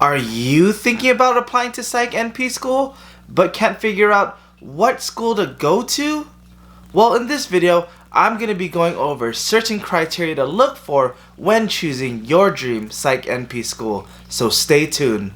Are you thinking about applying to Psych NP school, but can't figure out what school to go to? Well, in this video, I'm going to be going over certain criteria to look for when choosing your dream Psych NP school, so stay tuned.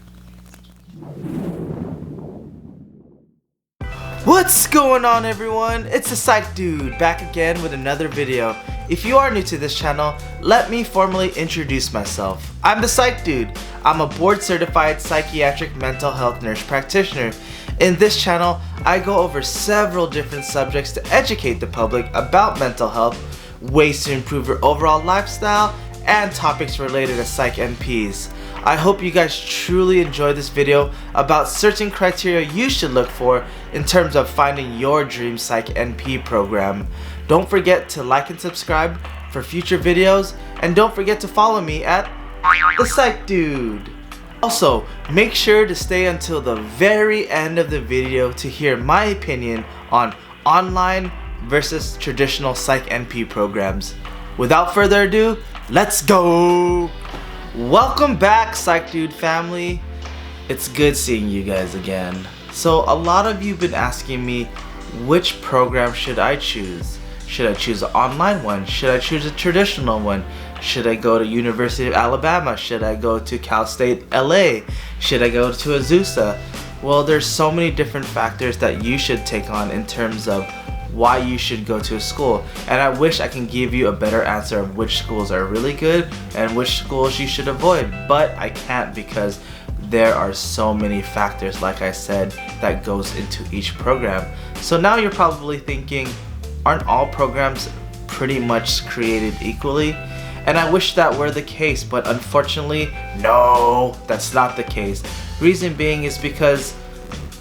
What's going on, everyone? It's the Psych Dude back again with another video. If you are new to this channel, let me formally introduce myself. I'm the Psych Dude. I'm a board certified psychiatric mental health nurse practitioner. In this channel, I go over several different subjects to educate the public about mental health, ways to improve your overall lifestyle, and topics related to Psych NPs. I hope you guys truly enjoy this video about certain criteria you should look for in terms of finding your dream Psych NP program. Don't forget to like and subscribe for future videos, and don't forget to follow me at the Psych Dude. Also, make sure to stay until the very end of the video to hear my opinion on online versus traditional Psych NP programs. Without further ado, let's go! Welcome back, Psych Dude family. It's good seeing you guys again. So a lot of you have been asking me, which program should I choose? Should I choose an online one? Should I choose a traditional one? Should I go to University of Alabama? Should I go to Cal State LA? Should I go to Azusa? Well, there's so many different factors that you should take on in terms of why you should go to a school, and I wish I can give you a better answer of which schools are really good and which schools you should avoid, but I can't because there are so many factors, like I said, that goes into each program. So now you're probably thinking, aren't all programs pretty much created equally? And I wish that were the case, but unfortunately, no, that's not the case. Reason being is because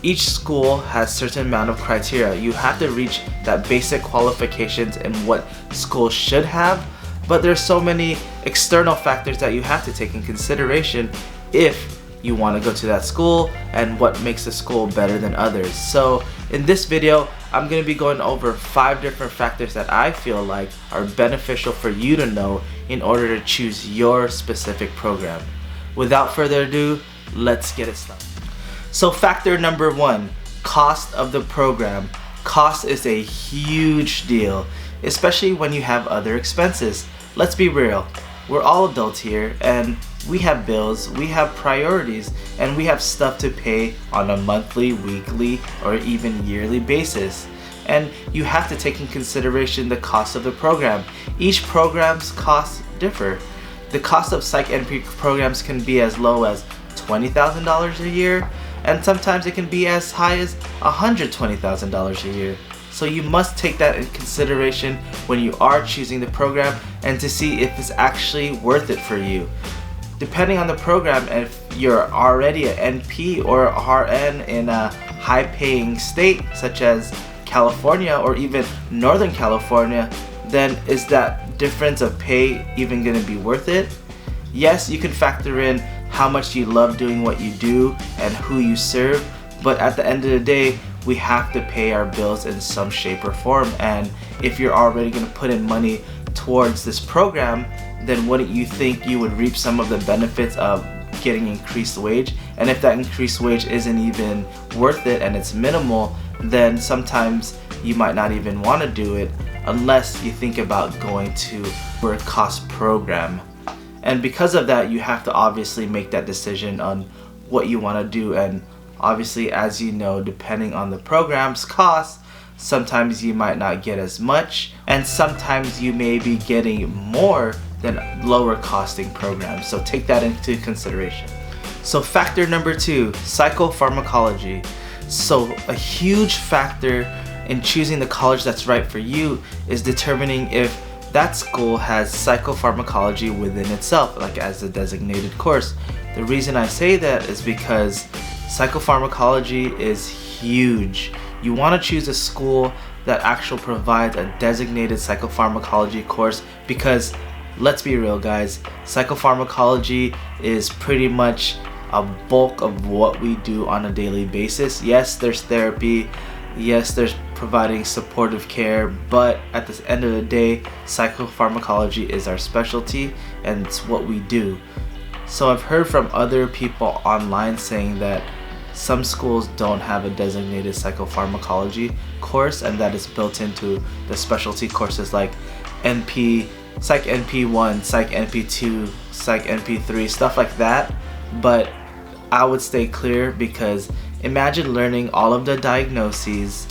each school has certain amount of criteria. You have to reach that basic qualifications in what schools should have, but there's so many external factors that you have to take in consideration if you want to go to that school and what makes a school better than others. So in this video, I'm going to be going over 5 different factors that I feel like are beneficial for you to know in order to choose your specific program. Without further ado, let's get it started. So factor number 1, cost of the program. Cost is a huge deal, especially when you have other expenses. Let's be real, we're all adults here and we have bills, we have priorities, and we have stuff to pay on a monthly, weekly, or even yearly basis. And you have to take in consideration the cost of the program. Each program's costs differ. The cost of Psych NP programs can be as low as $20,000 a year, and sometimes it can be as high as $120,000 a year. So you must take that in consideration when you are choosing the program and to see if it's actually worth it for you. Depending on the program, if you're already an NP or RN in a high-paying state such as California or even Northern California, then is that difference of pay even going to be worth it? Yes, you can factor in how much you love doing what you do and who you serve, but at the end of the day, we have to pay our bills in some shape or form, and if you're already going to put in money towards this program, then wouldn't you think you would reap some of the benefits of getting increased wage? And if that increased wage isn't even worth it and it's minimal, then sometimes you might not even want to do it unless you think about going to a cost program. And because of that, you have to obviously make that decision on what you want to do. And obviously, as you know, depending on the program's cost, sometimes you might not get as much, and sometimes you may be getting more than lower costing programs. So take that into consideration. So factor number 2, psychopharmacology. So a huge factor in choosing the college that's right for you is determining if that school has psychopharmacology within itself, like as a designated course. The reason I say that is because psychopharmacology is huge. You want to choose a school that actually provides a designated psychopharmacology course because, let's be real guys, psychopharmacology is pretty much a bulk of what we do on a daily basis. Yes, there's therapy, yes, there's providing supportive care, but at the end of the day, psychopharmacology is our specialty and it's what we do. So I've heard from other people online saying that some schools don't have a designated psychopharmacology course, and that is built into the specialty courses like NP, Psych NP1, Psych NP2, Psych NP3, stuff like that. But I would stay clear, because imagine learning all of the diagnoses,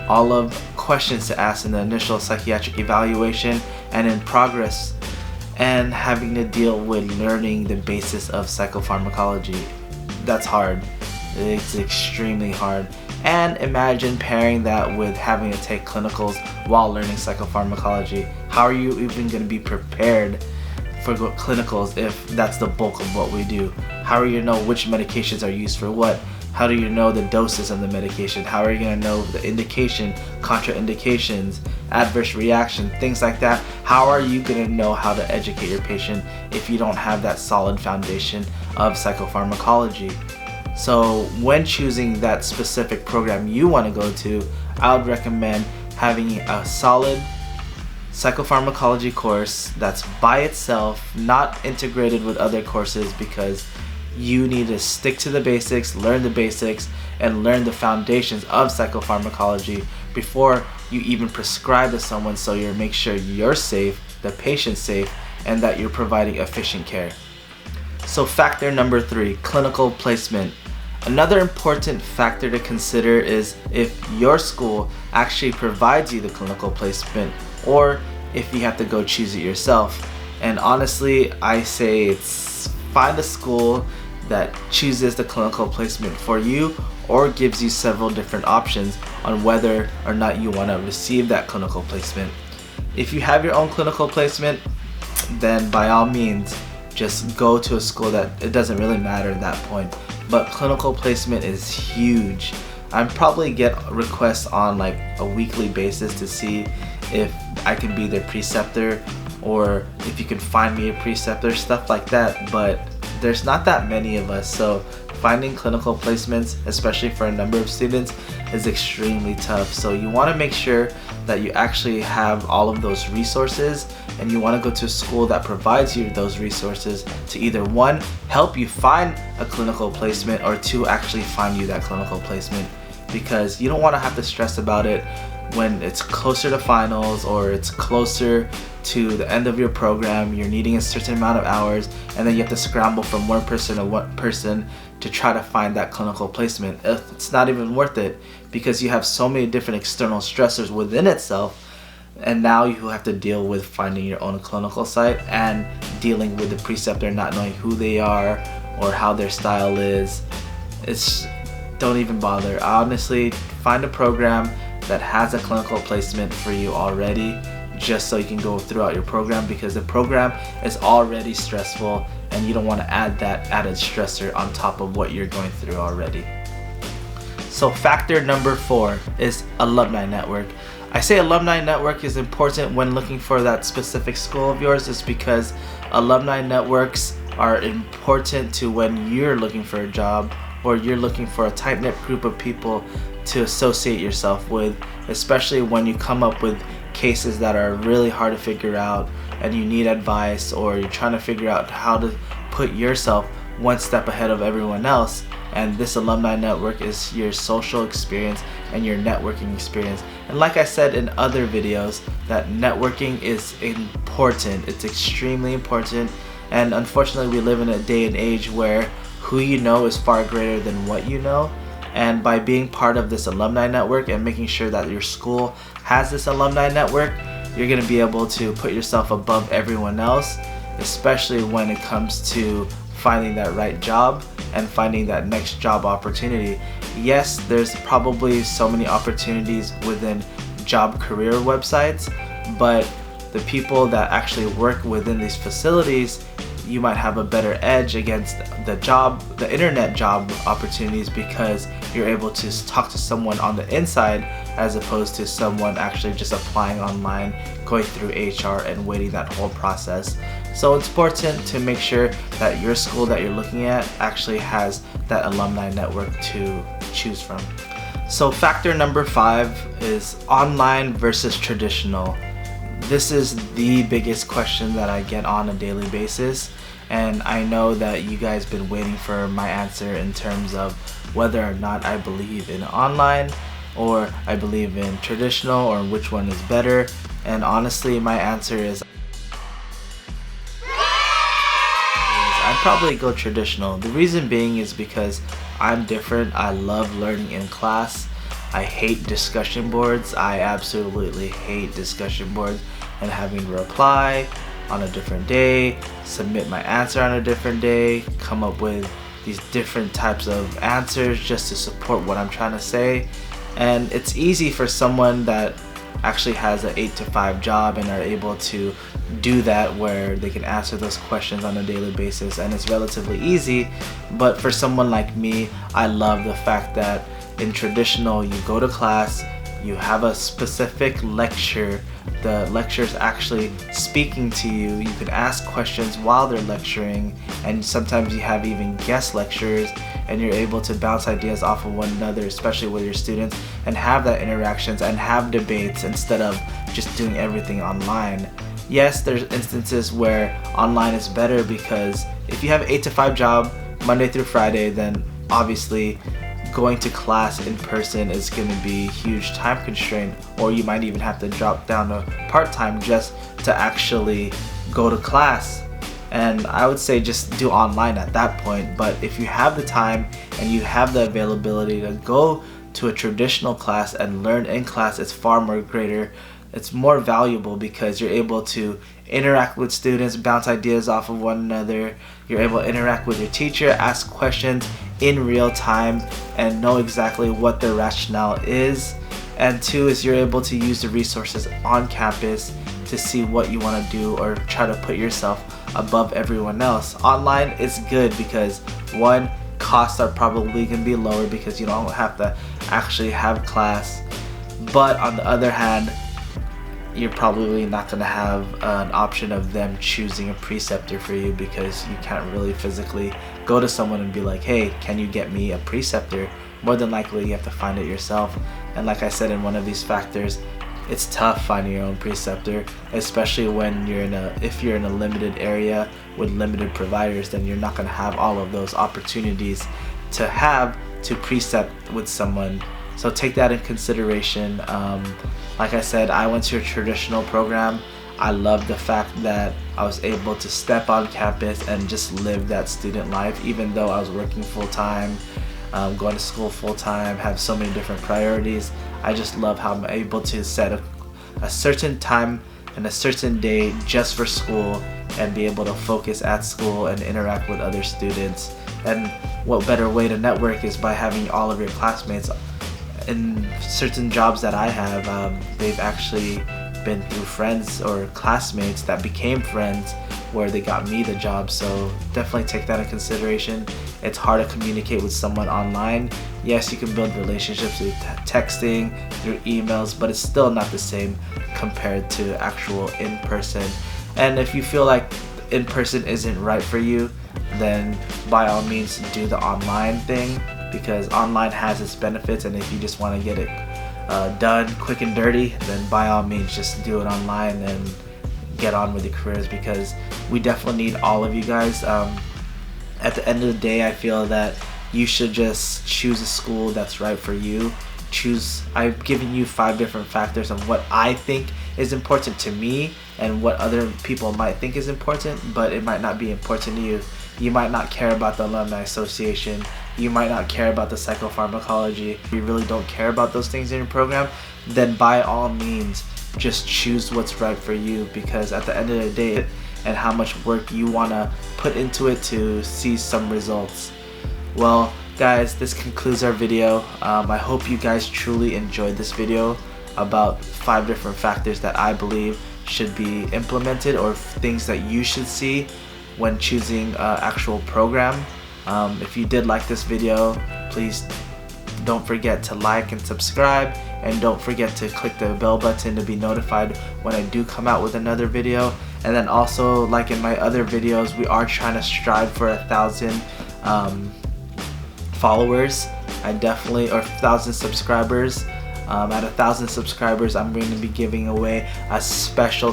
all of questions to ask in the initial psychiatric evaluation and in progress, and having to deal with learning the basis of psychopharmacology. That's hard. It's extremely hard. And imagine pairing that with having to take clinicals while learning psychopharmacology. How are you even going to be prepared for clinicals if that's the bulk of what we do? How are you going to know which medications are used for what? How do you know the doses of the medication? How are you going to know the indication, contraindications, adverse reaction, things like that? How are you going to know how to educate your patient if you don't have that solid foundation of psychopharmacology? So when choosing that specific program you want to go to, I would recommend having a solid psychopharmacology course that's by itself, not integrated with other courses, because you need to stick to the basics, learn the basics, and learn the foundations of psychopharmacology before you even prescribe to someone, so you make sure you're safe, the patient's safe, and that you're providing efficient care. So factor number 3, clinical placement. Another important factor to consider is if your school actually provides you the clinical placement, or if you have to go choose it yourself. And honestly, I say find a school that chooses the clinical placement for you, or gives you several different options on whether or not you want to receive that clinical placement. If you have your own clinical placement, then by all means just go to a school that it doesn't really matter at that point. But clinical placement is huge. I probably get requests on like a weekly basis to see if I can be their preceptor, or if you can find me a preceptor, stuff like that. But there's not that many of us, so finding clinical placements, especially for a number of students, is extremely tough. So you want to make sure that you actually have all of those resources, and you want to go to a school that provides you those resources to either 1, help you find a clinical placement, or 2, actually find you that clinical placement, because you don't want to have to stress about it when it's closer to finals, or it's closer to the end of your program, you're needing a certain amount of hours, and then you have to scramble from one person to one person to try to find that clinical placement. It's not even worth it, because you have so many different external stressors within itself, and now you have to deal with finding your own clinical site and dealing with the preceptor not knowing who they are or how their style is. Don't even bother. Honestly, find a program that has a clinical placement for you already, just so you can go throughout your program, because the program is already stressful and you don't want to add that added stressor on top of what you're going through already. So factor number 4 is alumni network. I say alumni network is important when looking for that specific school of yours, is because alumni networks are important to when you're looking for a job, or you're looking for a tight-knit group of people to associate yourself with, especially when you come up with cases that are really hard to figure out and you need advice, or you're trying to figure out how to put yourself one step ahead of everyone else. And this alumni network is your social experience and your networking experience. And like I said in other videos, that networking is important. It's extremely important. And unfortunately, we live in a day and age where who you know is far greater than what you know. And by being part of this alumni network and making sure that your school has this alumni network, you're going to be able to put yourself above everyone else, especially when it comes to finding that right job and finding that next job opportunity. Yes, there's probably so many opportunities within job career websites, but the people that actually work within these facilities, you might have a better edge against the internet job opportunities, because you're able to talk to someone on the inside as opposed to someone actually just applying online, going through HR and waiting that whole process. So it's important to make sure that your school that you're looking at actually has that alumni network to choose from. So factor number 5 is online versus traditional. This is the biggest question that I get on a daily basis, and I know that you guys been waiting for my answer in terms of whether or not I believe in online or I believe in traditional, or which one is better. And honestly, my answer is I'd probably go traditional. The reason being is because I'm different. I love learning in class. I hate discussion boards. I absolutely hate discussion boards and having to reply on a different day, submit my answer on a different day, come up with these different types of answers just to support what I'm trying to say. And it's easy for someone that actually has an 8 to 5 job and are able to do that, where they can answer those questions on a daily basis, and it's relatively easy. But for someone like me, I love the fact that in traditional, you go to class, you have a specific lecture, the lecture's actually speaking to you, you can ask questions while they're lecturing, and sometimes you have even guest lecturers, and you're able to bounce ideas off of one another, especially with your students, and have that interactions and have debates instead of just doing everything online. Yes, there's instances where online is better, because if you have an 8 to 5 job Monday through Friday, then obviously going to class in person is going to be a huge time constraint, or you might even have to drop down to part-time just to actually go to class. And I would say just do online at that point. But if you have the time and you have the availability to go to a traditional class and learn in class, it's far more greater. It's more valuable because you're able to interact with students, bounce ideas off of one another. You're able to interact with your teacher, ask questions in real time, and know exactly what their rationale is. And two is you're able to use the resources on campus to see what you want to do or try to put yourself above everyone else. Online is good because one, costs are probably going to be lower because you don't have to actually have class. But on the other hand, you're probably not going to have an option of them choosing a preceptor for you, because you can't really physically go to someone and be like, hey, can you get me a preceptor? More than likely you have to find it yourself. And like I said in one of these factors, it's tough finding your own preceptor, especially when if you're in a limited area with limited providers, then you're not going to have all of those opportunities to precept with someone. So take that in consideration. Like I said, I went to a traditional program. I love the fact that I was able to step on campus and just live that student life, even though I was working full-time, going to school full-time, have so many different priorities. I just love how I'm able to set a certain time and a certain day just for school and be able to focus at school and interact with other students. And what better way to network is by having all of your classmates. In certain jobs that I have, they've actually been through friends or classmates that became friends where they got me the job. So definitely take that in consideration. It's hard to communicate with someone online. Yes, you can build relationships through texting, through emails, but it's still not the same compared to actual in-person. And if you feel like in-person isn't right for you, then by all means do the online thing, because online has its benefits. And if you just want to get it done quick and dirty, then by all means just do it online and get on with your careers, because we definitely need all of you guys. At the end of the day, I feel that you should just choose a school that's right for you. I've given you 5 different factors of what I think is important to me and what other people might think is important, but it might not be important to you. You might not care about the Alumni Association. You might not care about the Psychopharmacology. If you really don't care about those things in your program, then by all means, just choose what's right for you, because at the end of the day, and how much work you want to put into it to see some results. Well, guys, this concludes our video. I hope you guys truly enjoyed this video about 5 different factors that I believe should be implemented, or things that you should see when choosing an actual program. If you did like this video, please don't forget to like and subscribe, and don't forget to click the bell button to be notified when I do come out with another video. And then also, like in my other videos, we are trying to strive for 1,000 followers. Or 1,000 subscribers. At 1,000 subscribers, I'm going to be giving away a special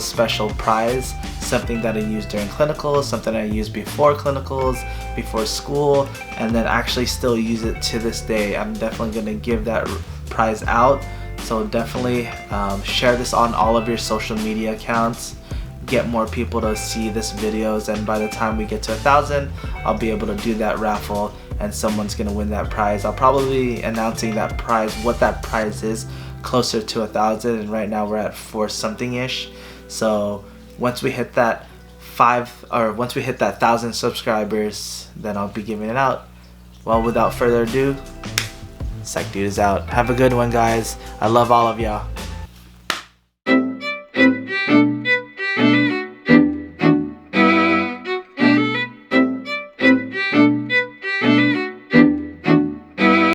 prize, something that I use during clinicals, something I use before clinicals, before school, and then actually still use it to this day. I'm definitely going to give that prize out, so definitely share this on all of your social media accounts. Get more people to see this videos, and by the time we get to 1,000, I'll be able to do that raffle and someone's gonna win that prize. I'll probably be announcing that prize, what that prize is, closer to 1,000, and right now we're at 4 something ish. So once we hit that 1,000 subscribers, then I'll be giving it out. Well, without further ado, Psych Dude is out. Have a good one, guys. I love all of y'all.